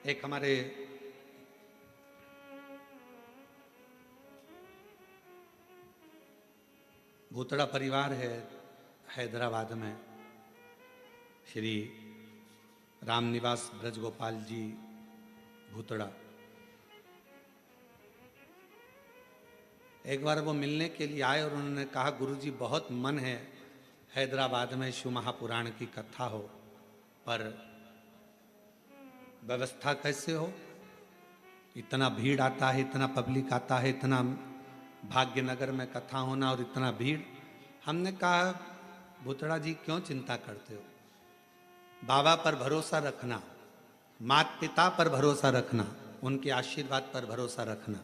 एक हमारे भूतड़ा परिवार है हैदराबाद में, श्री रामनिवास ब्रजगोपाल जी भूतड़ा। एक बार वो मिलने के लिए आए और उन्होंने कहा, गुरुजी बहुत मन है हैदराबाद में शिव महापुराण की कथा हो, पर व्यवस्था कैसे हो, इतना भीड़ आता है, इतना पब्लिक आता है, इतना भाग्यनगर में कथा होना और इतना भीड़। हमने कहा, भूतड़ा जी क्यों चिंता करते हो, बाबा पर भरोसा रखना, माता पिता पर भरोसा रखना, उनके आशीर्वाद पर भरोसा रखना,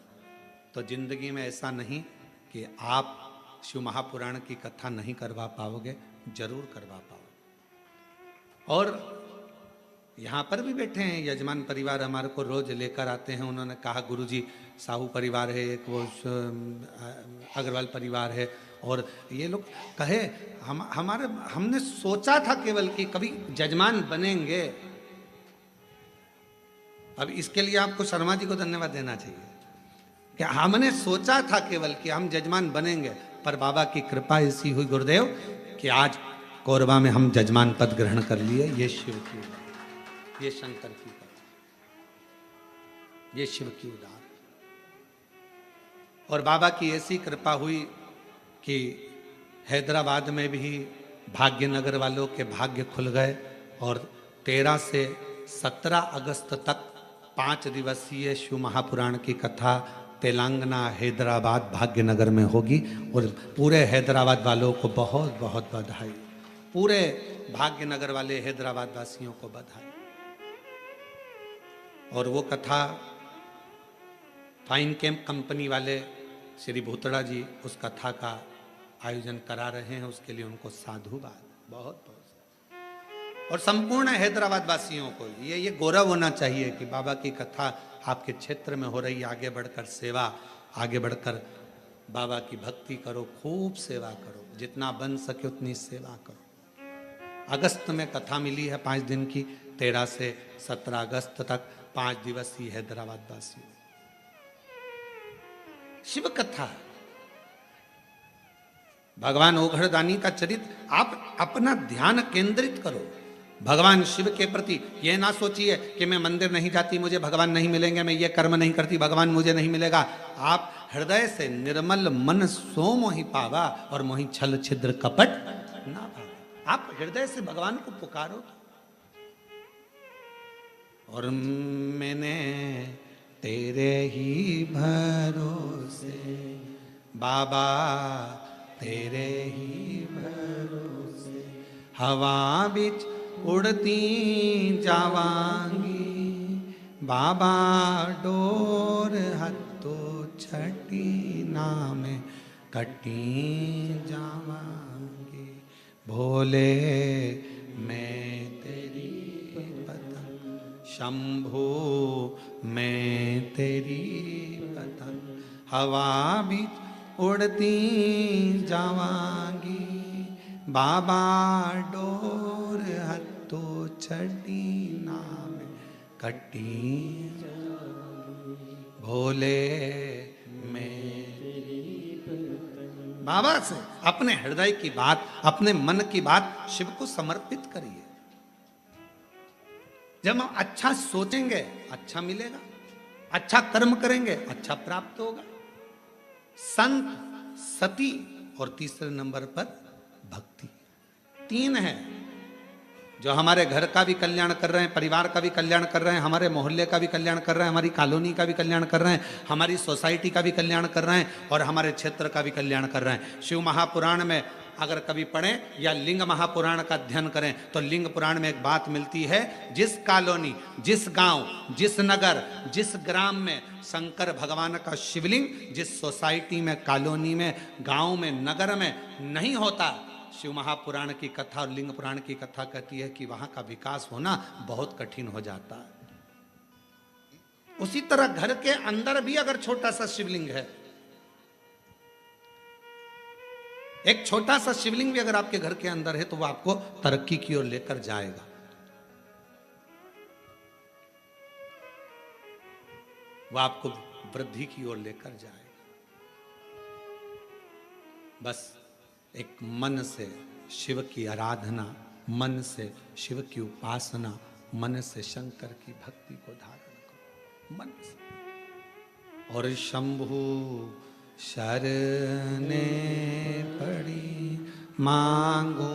तो जिंदगी में ऐसा नहीं कि आप शिव महापुराण की कथा नहीं करवा पाओगे, जरूर करवा पाओगे। और यहाँ पर भी बैठे हैं यजमान परिवार, हमारे को रोज लेकर आते हैं। उन्होंने कहा, गुरुजी साहू परिवार है, एक वो अग्रवाल परिवार है, और ये लोग कहे हमने सोचा था केवल कि कभी जजमान बनेंगे। अब इसके लिए आपको शर्मा जी को धन्यवाद देना चाहिए कि हमने सोचा था केवल कि हम जजमान बनेंगे, पर बाबा की कृपा ऐसी हुई गुरुदेव कि आज कोरबा में हम जजमान पद ग्रहण कर लिए। ये शिव की, ये शंकर की, ये शिव की उदार। और बाबा की ऐसी कृपा हुई कि हैदराबाद में भी भाग्यनगर वालों के भाग्य खुल गए, और 13 से 17 अगस्त तक 5 दिवसीय शिव महापुराण की कथा तेलंगाना हैदराबाद भाग्यनगर में होगी। और पूरे हैदराबाद वालों को बहुत बहुत बधाई, पूरे भाग्यनगर वाले हैदराबाद वासियों को बधाई। और वो कथा फाइन कैंप कंपनी वाले श्री भूतड़ा जी उस कथा का आयोजन करा रहे हैं, उसके लिए उनको साधुवाद बहुत बहुत। और संपूर्ण हैदराबाद वासियों को ये गौरव होना चाहिए कि बाबा की कथा आपके क्षेत्र में हो रही। आगे बढ़कर सेवा, आगे बढ़कर बाबा की भक्ति करो, खूब सेवा करो, जितना बन सके उतनी सेवा करो। अगस्त में कथा मिली है 5 दिन की, 13 से 17 अगस्त तक 5 दिवसीय हैदराबाद वासी शिव कथा। भगवान ओघड़दानी का चरित्र, आप अपना ध्यान केंद्रित करो भगवान शिव के प्रति। यह ना सोचिए कि मैं मंदिर नहीं जाती, मुझे भगवान नहीं मिलेंगे, मैं ये कर्म नहीं करती, भगवान मुझे नहीं मिलेगा। आप हृदय से निर्मल मन सो मोहि पावा, और मोहि छल छिद्र कपट ना पावा। आप हृदय से भगवान को पुकारो। और मैंने तेरे ही भरोसे बाबा, तेरे ही भरोसे हवा बिच उड़ती जावांगी, बाबा डोर हत्तो छठी नाम कटी जावांगी। भोले मैं तेरी पतंग, शंभो मैं तेरी पतंग, हवा बिच उड़ती जावांगी, बाबा डोर हत्तो छठी नाम कटी। भोले मैं बाबा से अपने हृदय की बात, अपने मन की बात शिव को समर्पित करिए। जब हम अच्छा सोचेंगे अच्छा मिलेगा, अच्छा कर्म करेंगे अच्छा प्राप्त होगा। संत, सती, और तीसरे नंबर पर भक्ति। 3 है जो हमारे घर का भी कल्याण कर रहे हैं, परिवार का भी कल्याण कर रहे हैं, हमारे मोहल्ले का भी कल्याण कर रहे हैं, हमारी कॉलोनी का भी कल्याण कर रहे हैं, हमारी सोसाइटी का भी कल्याण कर रहे हैं, और हमारे क्षेत्र का भी कल्याण कर रहे हैं। शिव महापुराण में अगर कभी पढ़ें या लिंग महापुराण का अध्ययन करें तो लिंग पुराण में एक बात मिलती है, जिस कॉलोनी, जिस गांव, जिस नगर, जिस ग्राम में शंकर भगवान का शिवलिंग, जिस सोसाइटी में, कॉलोनी में, गांव में, नगर में नहीं होता, शिव महापुराण की कथा और लिंग पुराण की कथा कहती है कि वहां का विकास होना बहुत कठिन हो जाता है। उसी तरह घर के अंदर भी अगर छोटा सा शिवलिंग है, एक छोटा सा शिवलिंग भी अगर आपके घर के अंदर है तो वो आपको तरक्की की ओर लेकर जाएगा। वह आपको वृद्धि की ओर लेकर जाएगा। बस एक मन से शिव की आराधना, मन से शिव की उपासना, मन से शंकर की भक्ति को धारण करो, मन से। और शंभु शरणे पड़ी मांगू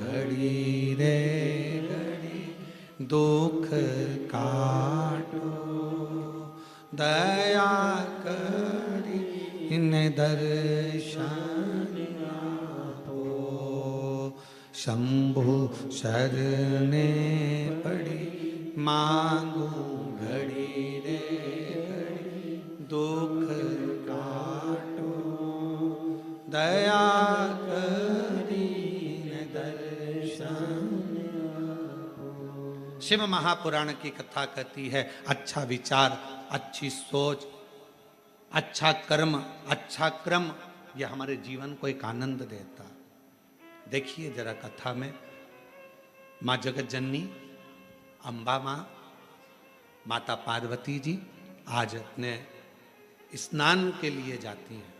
घड़ी रे घड़ी, दुख काटो दया करी इन दर्शन आपो। शंभु शरणे पड़ी मांगू घड़ी रे घड़ी, दुख काटो दया करी इन दर्शन। शिव महापुराण की कथा कहती है, अच्छा विचार, अच्छी सोच, अच्छा कर्म, अच्छा क्रम, यह हमारे जीवन को एक आनंद देता। देखिए जरा कथा में माँ जगत जननी अम्बा माँ, माता पार्वती जी आज अपने स्नान के लिए जाती हैं।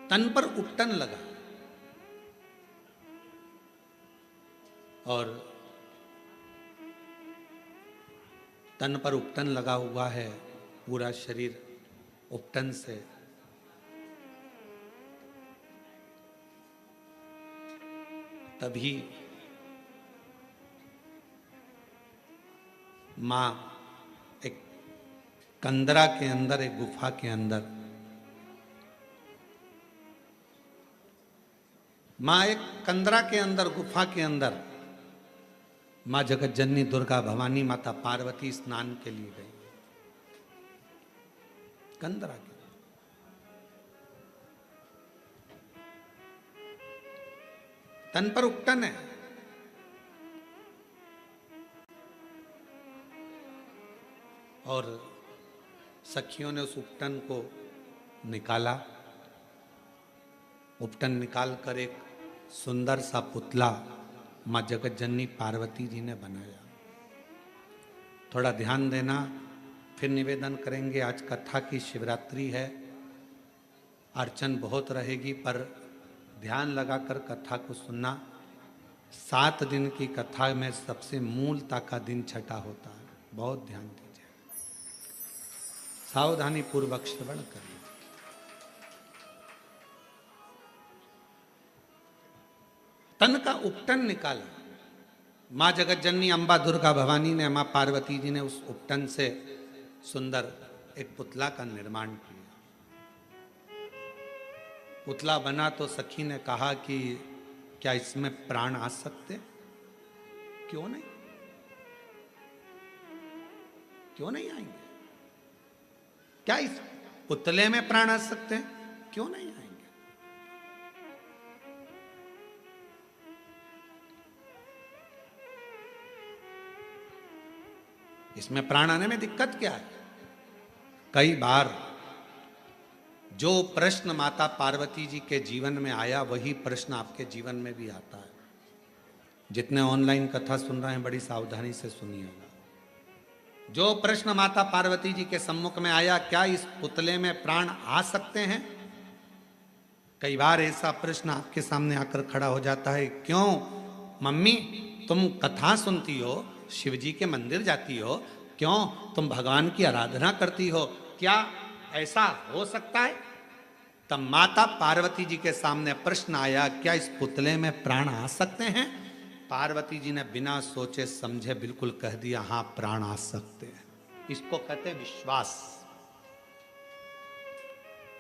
तन पर उपटन लगा और तन पर उपटन लगा हुआ है, पूरा शरीर उपटन से तभी मां एक कंदरा के अंदर, एक गुफा के अंदर, मां एक कंदरा के अंदर, गुफा के अंदर मां जगत जननी दुर्गा भवानी माता पार्वती स्नान के लिए गई कंदरा के। तन पर उपटन है और सखियों ने उस उपटन को निकाला। उपटन निकालकर एक सुंदर सा पुतला मां जगत जननी पार्वती जी ने बनाया। थोड़ा ध्यान देना, फिर निवेदन करेंगे। आज कथा की शिवरात्रि है, अर्चन बहुत रहेगी, पर ध्यान लगाकर कथा को सुनना। 7 दिन की कथा में सबसे मूलता का दिन छठा होता है, बहुत ध्यान दीजिए, सावधानी पूर्वक श्रवण करिए। तन का उपटन निकाला। मां जगत जननी अम्बा दुर्गा भवानी ने, मां पार्वती जी ने उस उपटन से सुंदर एक पुतला का निर्माण किया। पुतला बना तो सखी ने कहा कि क्या इसमें प्राण आ सकते? क्यों नहीं, क्यों नहीं आएंगे? क्या इस पुतले में प्राण आ सकते हैं? क्यों नहीं आएंगे? इसमें प्राण आने में दिक्कत क्या है? कई बार जो प्रश्न माता पार्वती जी के जीवन में आया, वही प्रश्न आपके जीवन में भी आता है। जितने ऑनलाइन कथा सुन रहे हैं, बड़ी सावधानी से सुनिएगा। जो प्रश्न माता पार्वती जी के सम्मुख में आया, क्या इस पुतले में प्राण आ सकते हैं? कई बार ऐसा प्रश्न आपके सामने आकर खड़ा हो जाता है, क्यों मम्मी तुम कथा सुनती हो, शिव जी के मंदिर जाती हो, क्यों तुम भगवान की आराधना करती हो, क्या ऐसा हो सकता है? तब माता पार्वती जी के सामने प्रश्न आया, क्या इस पुतले में प्राण आ सकते हैं? पार्वती जी ने बिना सोचे समझे बिल्कुल कह दिया, हाँ प्राण आ सकते हैं। इसको कहते विश्वास,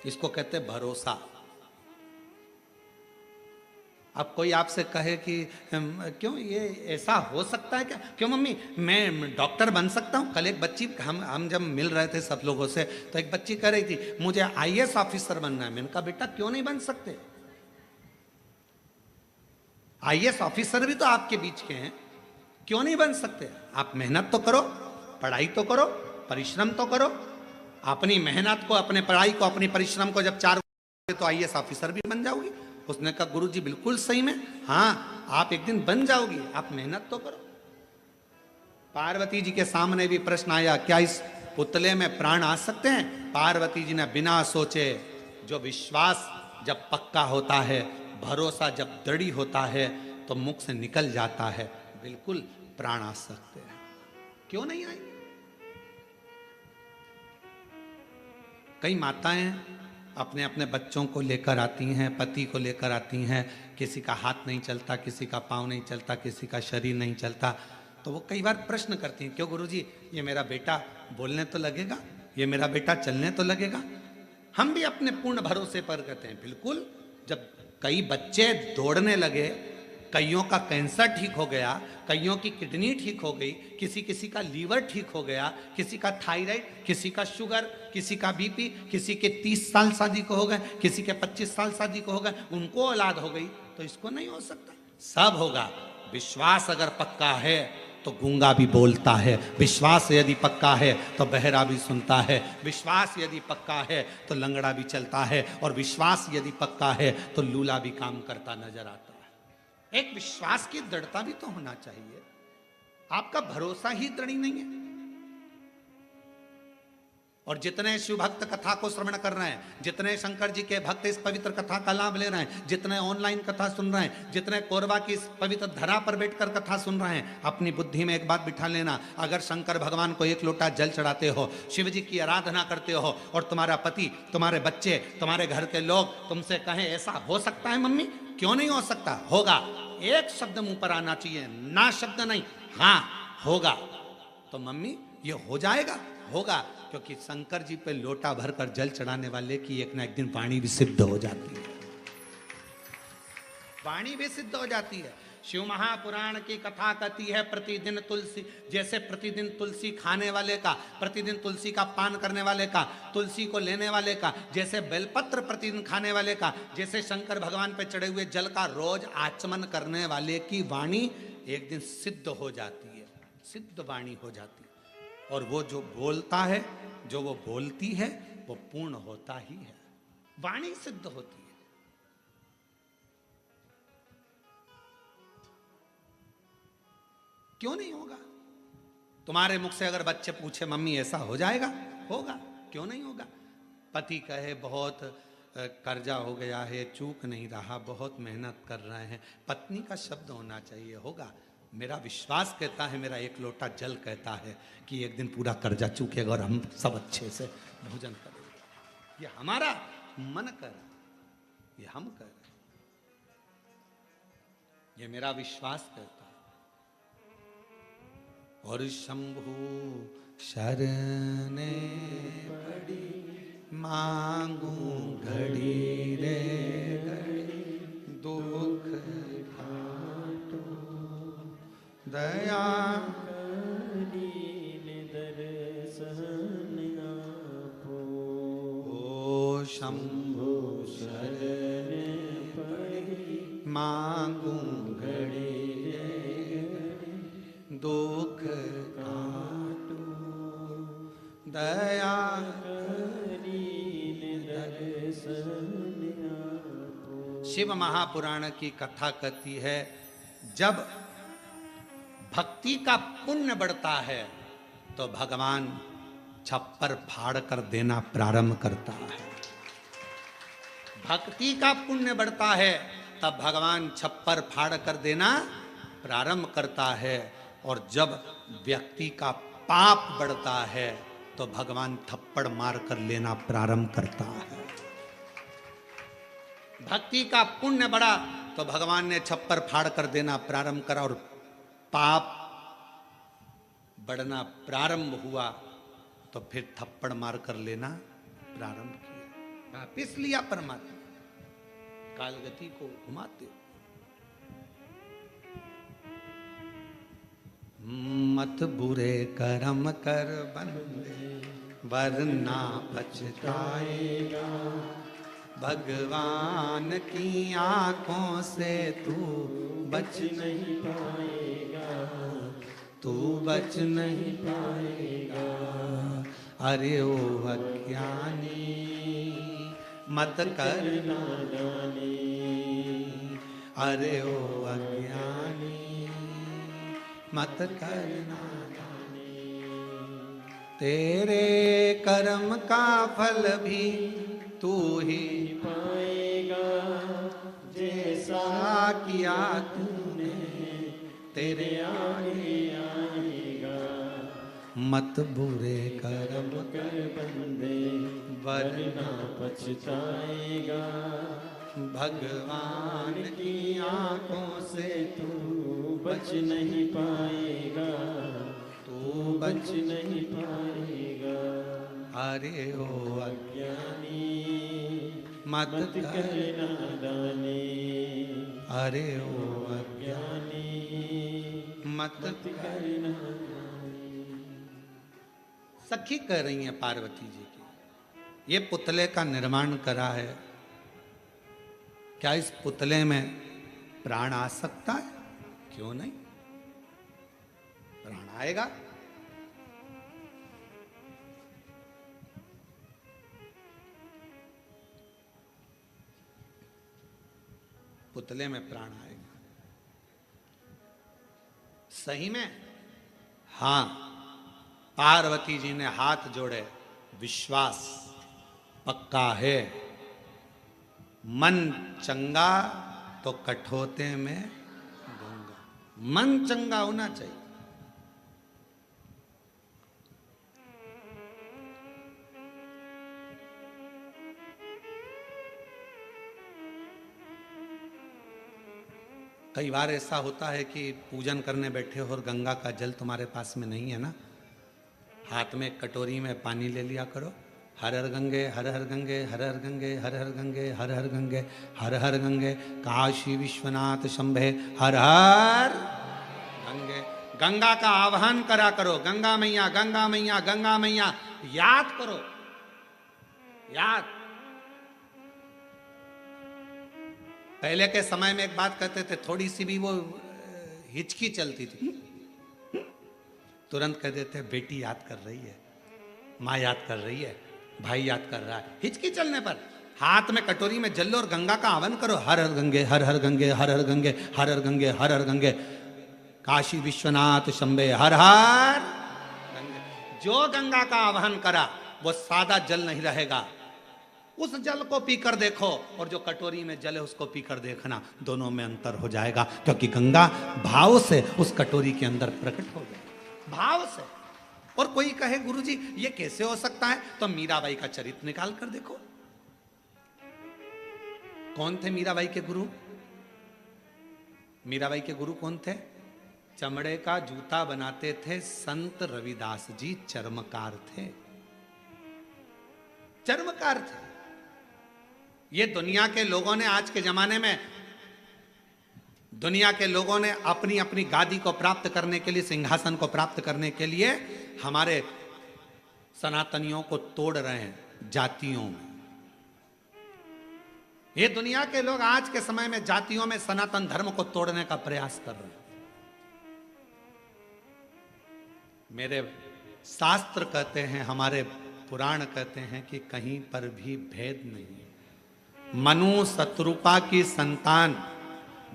इसको कहते भरोसा। अब कोई आपसे कहे कि क्यों ये ऐसा हो सकता है क्या? क्यों मम्मी मैं डॉक्टर बन सकता हूँ? कल एक बच्ची, हम जब मिल रहे थे सब लोगों से, तो एक बच्ची कह रही थी मुझे आईएएस ऑफिसर बनना है। मैंने कहा बेटा क्यों नहीं बन सकते? आईएएस ऑफिसर भी तो आपके बीच के हैं, क्यों नहीं बन सकते? आप मेहनत तो करो, पढ़ाई तो करो, परिश्रम तो करो। अपनी मेहनत को, अपने पढ़ाई को, अपनी परिश्रम को जब 4 तो आईएएस ऑफिसर भी बन जाओगी। उसने कहा गुरुजी बिल्कुल सही में, हाँ आप एक दिन बन जाओगी, आप मेहनत तो करो। पार्वती जी के सामने भी प्रश्न आया, क्या इस पुतले में प्राण आ सकते हैं? पार्वती जी ने बिना सोचे, जो विश्वास जब पक्का होता है, भरोसा जब दृढ़ होता है, तो मुख से निकल जाता है, बिल्कुल प्राण आ सकते हैं। क्यों नहीं आएंगे? कई माताएं अपने अपने बच्चों को लेकर आती हैं, पति को लेकर आती हैं, किसी का हाथ नहीं चलता, किसी का पाँव नहीं चलता, किसी का शरीर नहीं चलता, तो वो कई बार प्रश्न करती हैं, क्यों गुरुजी, ये मेरा बेटा बोलने तो लगेगा, ये मेरा बेटा चलने तो लगेगा? हम भी अपने पूर्ण भरोसे पर कहते हैं बिल्कुल। जब कई बच्चे दौड़ने लगे, कईयों का कैंसर ठीक हो गया, कईयों की किडनी ठीक हो गई, किसी का लीवर ठीक हो गया, किसी का थायराइड, किसी का शुगर, किसी का बीपी, किसी के 30 साल शादी को हो गए, किसी के 25 साल शादी को हो गए, उनको औलाद हो गई, तो इसको नहीं हो सकता? सब होगा। विश्वास अगर पक्का है तो गूंगा भी बोलता है, विश्वास यदि पक्का है तो बहरा भी सुनता है, विश्वास यदि पक्का है तो लंगड़ा भी चलता है, और विश्वास यदि पक्का है तो लूला भी काम करता नजर आता है। एक विश्वास की दृढ़ता भी तो होना चाहिए। आपका भरोसा ही दृढ़ नहीं है। और जितने शिव भक्त कथा को श्रवण कर रहे हैं, जितने शंकर जी के भक्त इस पवित्र कथा का लाभ ले रहे हैं, जितने ऑनलाइन कथा सुन रहे हैं, जितने कोरबा की इस पवित्र धरा पर बैठकर कथा सुन रहे हैं, अपनी बुद्धि में एक बात बिठा लेना, अगर शंकर भगवान को एक लोटा जल चढ़ाते हो, शिव जी की आराधना करते हो, और तुम्हारा पति, तुम्हारे बच्चे, तुम्हारे घर के लोग तुमसे कहें ऐसा हो सकता है मम्मी, क्यों नहीं हो सकता? होगा। एक शब्द मुंह पर आना चाहिए, ना शब्द नहीं, हाँ होगा। तो मम्मी ये हो जाएगा, होगा, क्योंकि शंकर जी पे लोटा भरकर जल चढ़ाने वाले की एक ना एक दिन वाणी भी सिद्ध हो जाती है। वाणी भी सिद्ध हो जाती है। शिव महापुराण की कथा कहती है, प्रतिदिन तुलसी, जैसे प्रतिदिन तुलसी खाने वाले का, प्रतिदिन तुलसी का पान करने वाले का, तुलसी को लेने वाले का, जैसे बेलपत्र प्रतिदिन खाने वाले का, जैसे शंकर भगवान पे चढ़े हुए जल का रोज आचमन करने वाले की वाणी एक दिन सिद्ध हो जाती है, सिद्ध वाणी हो जाती है। और वो जो बोलता है, जो वो बोलती है, वो पूर्ण होता ही है, वाणी सिद्ध होती है। क्यों नहीं होगा? तुम्हारे मुख से अगर बच्चे पूछे मम्मी ऐसा हो जाएगा, होगा, क्यों नहीं होगा? पति कहे बहुत कर्जा हो गया है, चूक नहीं रहा, बहुत मेहनत कर रहे हैं, पत्नी का शब्द होना चाहिए, होगा। मेरा विश्वास कहता है, मेरा एक लोटा जल कहता है कि एक दिन पूरा कर्जा चूकेगा और हम सब अच्छे से भोजन करेंगे। ये हमारा मन कर, ये हम कर, ये मेरा विश्वास कहता है। और शंभु शरणे पड़ी मांगू घड़ी रे घड़ी, दुख घाटो दया दर्शन आपो। ओ शंभु शरण पड़ी मांगू घड़ी रे घड़ी, दुख काटो दया दर्शन आपो। शिव महापुराण की कथा कहती है, जब भक्ति का पुण्य बढ़ता है तो भगवान छप्पर फाड़ कर देना प्रारंभ करता है। भक्ति का पुण्य बढ़ता है तब भगवान छप्पर फाड़ कर देना प्रारंभ करता है, और जब व्यक्ति का पाप बढ़ता है तो भगवान थप्पड़ मार कर लेना प्रारंभ करता है। भक्ति का पुण्य बढ़ा तो भगवान ने छप्पर फाड़ कर देना प्रारंभ करा, और पाप बढ़ना प्रारंभ हुआ तो फिर थप्पड़ मार कर लेना प्रारंभ किया। वापिस लिया परमात्मा, कालगति को घुमाते। मत बुरे कर्म कर बंदे, वरना पछताएगा, भगवान की आंखों से तू बच नहीं पाएगा, तू बच नहीं पाएगा। अरे ओ अज्ञानी मत कर नादानी, अरे ओ अज्ञानी मत कर नादानी। तेरे कर्म का फल भी तू ही पाएगा, जैसा किया तूने तेरे आगे आएगा। मत बुरे कर्म कर बंदे वरना पछताएगा, भगवान की आंखों से तू बच नहीं पाएगा, तू बच नहीं पाएगा। अरे ओ अज्ञानी मत कर नादानी, अरे ओ अज्ञानी मत कर सखी कह रही हैं पार्वती जी की, ये पुतले का निर्माण करा है, क्या इस पुतले में प्राण आ सकता है? क्यों नहीं, प्राण आएगा। पुतले में प्राण आएगा। सही में? हां, पार्वती जी ने हाथ जोड़े, विश्वास पक्का है। मन चंगा तो कठोते में गंगा। मन चंगा होना चाहिए। कई बार ऐसा होता है कि पूजन करने बैठे हो और गंगा का जल तुम्हारे पास में नहीं है ना, हाथ में कटोरी में पानी ले लिया करो। हर हर गंगे हर हर गंगे हर हर गंगे हर हर गंगे हर हर गंगे हर हर गंगे, काशी विश्वनाथ शंभे हर हर गंगे। गंगा का आह्वान करा करो, गंगा मैया गंगा मैया गंगा मैया, याद करो, याद। पहले के समय में एक बात कहते थे, थोड़ी सी भी वो हिचकी चलती थी, तुरंत कह देते बेटी याद कर रही है, माँ याद कर रही है, भाई याद कर रहा है। हिचकी चलने पर हाथ में कटोरी में जल लो और गंगा का आह्वान करो, हर हर गंगे हर हर गंगे हर हर गंगे हर हर गंगे हर हर गंगे, काशी विश्वनाथ शंभे हर हर गंगे। जो गंगा का आह्वान करा वो सादा जल नहीं रहेगा, उस जल को पीकर देखो और जो कटोरी में जल है उसको पीकर देखना, दोनों में अंतर हो जाएगा, क्योंकि गंगा भाव से उस कटोरी के अंदर प्रकट हो गई, भाव से। और कोई कहे गुरुजी ये कैसे हो सकता है, तो मीराबाई का चरित्र निकाल कर देखो। कौन थे मीराबाई के गुरु? मीराबाई के गुरु कौन थे? चमड़े का जूता बनाते थे संत रविदास जी, चर्मकार थे, चर्मकार थे। ये दुनिया के लोगों ने, आज के जमाने में दुनिया के लोगों ने अपनी अपनी गादी को प्राप्त करने के लिए, सिंहासन को प्राप्त करने के लिए हमारे सनातनियों को तोड़ रहे हैं जातियों में। ये दुनिया के लोग आज के समय में जातियों में सनातन धर्म को तोड़ने का प्रयास कर रहे हैं। मेरे शास्त्र कहते हैं, हमारे पुराण कहते हैं कि कहीं पर भी भेद नहीं है। मनु शत्रुपा की संतान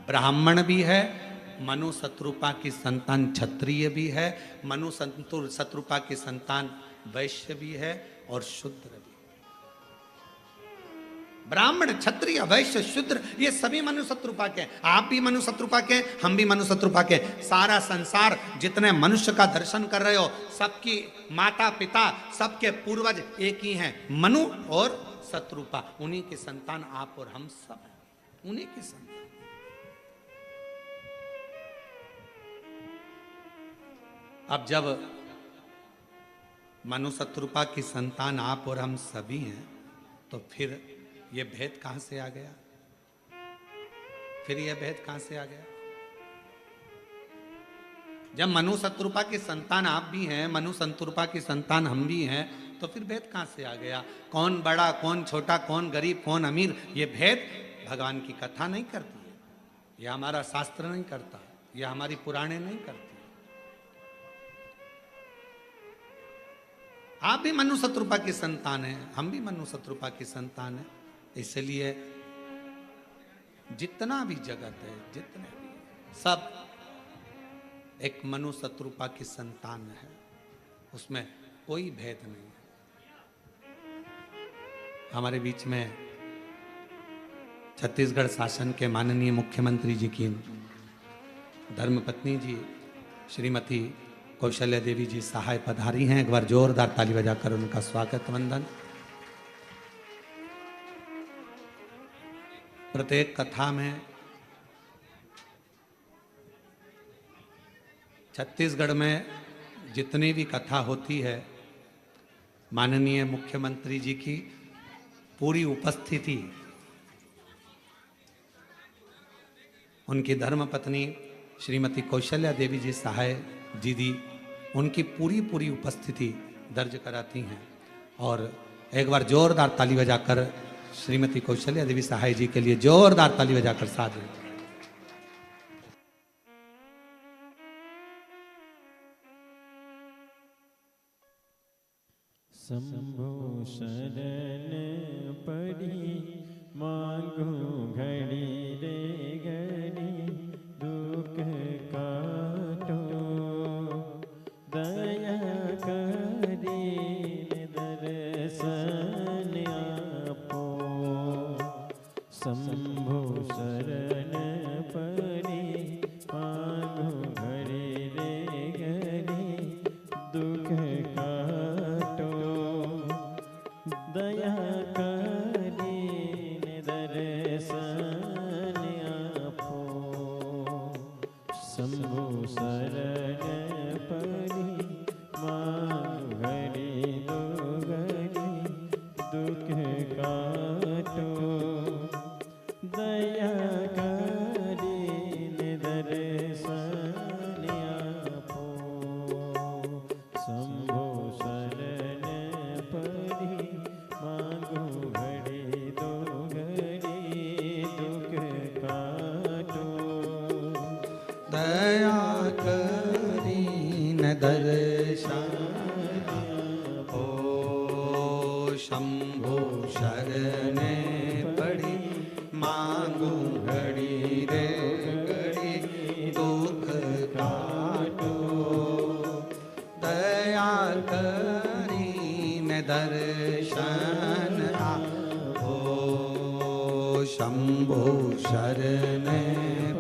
ब्राह्मण भी है, मनु शत्रुपा की संतान क्षत्रिय भी है, मनु शत्रुपा की संतान वैश्य भी है और शूद्र भी। ब्राह्मण क्षत्रिय वैश्य शूद्र ये सभी मनु शत्रुपा के। आप भी मनु शत्रुपा के, हम भी मनु शत्रुपा के। सारा संसार जितने मनुष्य का दर्शन कर रहे हो, सबकी माता पिता सबके पूर्वज एक ही हैं, मनु और शत्रुपा। उन्हीं की संतान आप और हम सब, उन्हीं की संतान। अब जब मनु शत्रुपा की संतान आप और हम सभी हैं, तो फिर ये भेद कहां से आ गया? फिर ये भेद कहां से आ गया? जब मनु शत्रुपा की संतान आप भी हैं, मनु शत्रुपा की संतान हम भी हैं, तो फिर भेद कहां से आ गया? कौन बड़ा, कौन छोटा, कौन गरीब, कौन अमीर, ये भेद भगवान की कथा नहीं करती है, यह हमारा शास्त्र नहीं करता, यह हमारी पुराणे नहीं करती। आप भी मनु शत्रुपा की संतान हैं, हम भी मनु शत्रुपा की संतान हैं। इसलिए जितना भी जगत है, जितने भी सब एक मनु शत्रुपा की संतान है। उसमें कोई भेद नहीं है। हमारे बीच में छत्तीसगढ़ शासन के माननीय मुख्यमंत्री जी की धर्मपत्नी जी श्रीमती कौशल्या देवी जी सहाय पधारी हैं। एक बार जोरदार ताली बजाकर उनका स्वागत वंदन। प्रत्येक कथा में छत्तीसगढ़ में जितनी भी कथा होती है, माननीय मुख्यमंत्री जी की पूरी उपस्थिति, उनकी धर्मपत्नी श्रीमती कौशल्या देवी जी सहाय दीदी, उनकी पूरी उपस्थिति दर्ज कराती हैं। और एक बार जोरदार ताली बजाकर श्रीमती कौशल्या देवी सहाय जी के लिए जोरदार ताली बजाकर साधु। शंभो शरण पड़ी मांगू घड़ी रे घड़ी दुख काटो दया करी दर्शन आपो। शंभो शरण पड़ी मांगू घड़ी रे घड़ी दुख काटो दया करीन दर्शन आपो। शंभो शरण पड़ी मांग घड़ी दो घड़ी दुख काटो दया करीन दर्शन आपो। शंभो शरण पड़ी मांगो घड़ी दो घड़ी दुख काटो दया करीन दर्शन हो। शंभो शरण पड़ी मांगू घड़ी रे घड़ी दुख काटो दया करीन दर्शन हो। शंभो शरण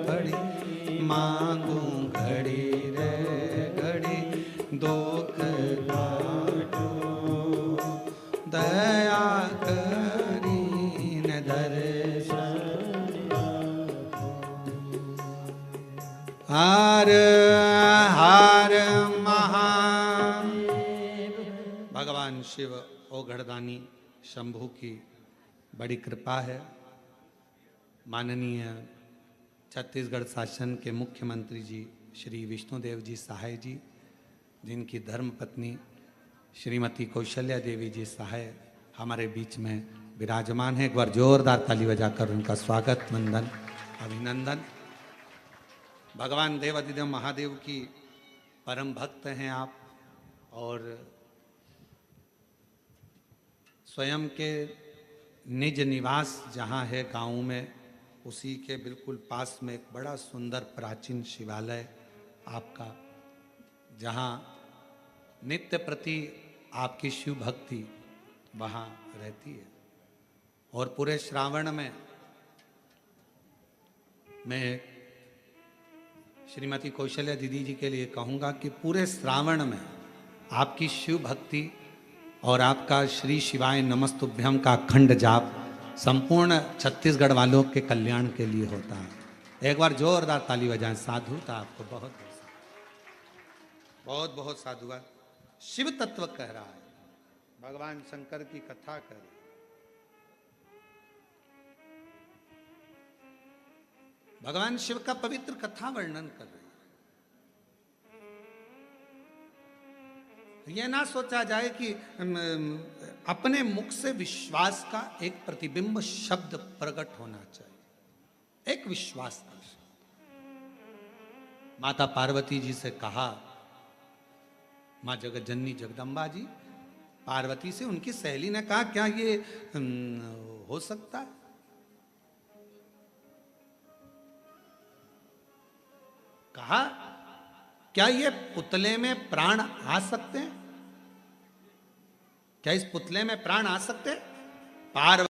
पड़ी मांगू घड़ी रे घड़ी दुख काटो दया करीन दर्शन। हर हर महादेव। भगवान शिव ओघड़दानी शंभु की बड़ी कृपा है। माननीय छत्तीसगढ़ शासन के मुख्यमंत्री जी श्री विष्णुदेव जी सहाय जी, जिनकी धर्मपत्नी श्रीमती कौशल्या देवी जी सहाय हमारे बीच में विराजमान है। एक बार जोरदार ताली बजाकर उनका स्वागत वंदन अभिनंदन। भगवान देवादिदेव महादेव की परम भक्त हैं आप, और स्वयं के निज निवास जहाँ है गाँव में, उसी के बिल्कुल पास में एक बड़ा सुंदर प्राचीन शिवालय आपका, जहाँ नित्य प्रति आपकी शिव भक्ति वहाँ रहती है। और पूरे श्रावण में मैं श्रीमती कौशल्या दीदी जी के लिए कहूँगा कि पूरे श्रावण में आपकी शिव भक्ति और आपका श्री शिवाय नमस्तुभ्यम का अखंड जाप संपूर्ण छत्तीसगढ़ वालों के कल्याण के लिए होता है। एक बार जोरदार ताली बजाएं। साधुता आपको बहुत बहुत बहुत साधुवाद। शिव तत्व कह रहा है, भगवान शंकर की कथा कर रही है। भगवान शिव का पवित्र कथा वर्णन कर रही है। यह ना सोचा जाए कि अपने मुख से विश्वास का एक प्रतिबिंब शब्द प्रकट होना चाहिए, एक विश्वास का शब्द। माता पार्वती जी से कहा, माँ जगत जननी जगदम्बा जी पार्वती से, उनकी सहेली ने कहा क्या ये हो सकता है? कहा क्या ये पुतले में प्राण आ सकते हैं? क्या इस पुतले में प्राण आ सकते? पार्वती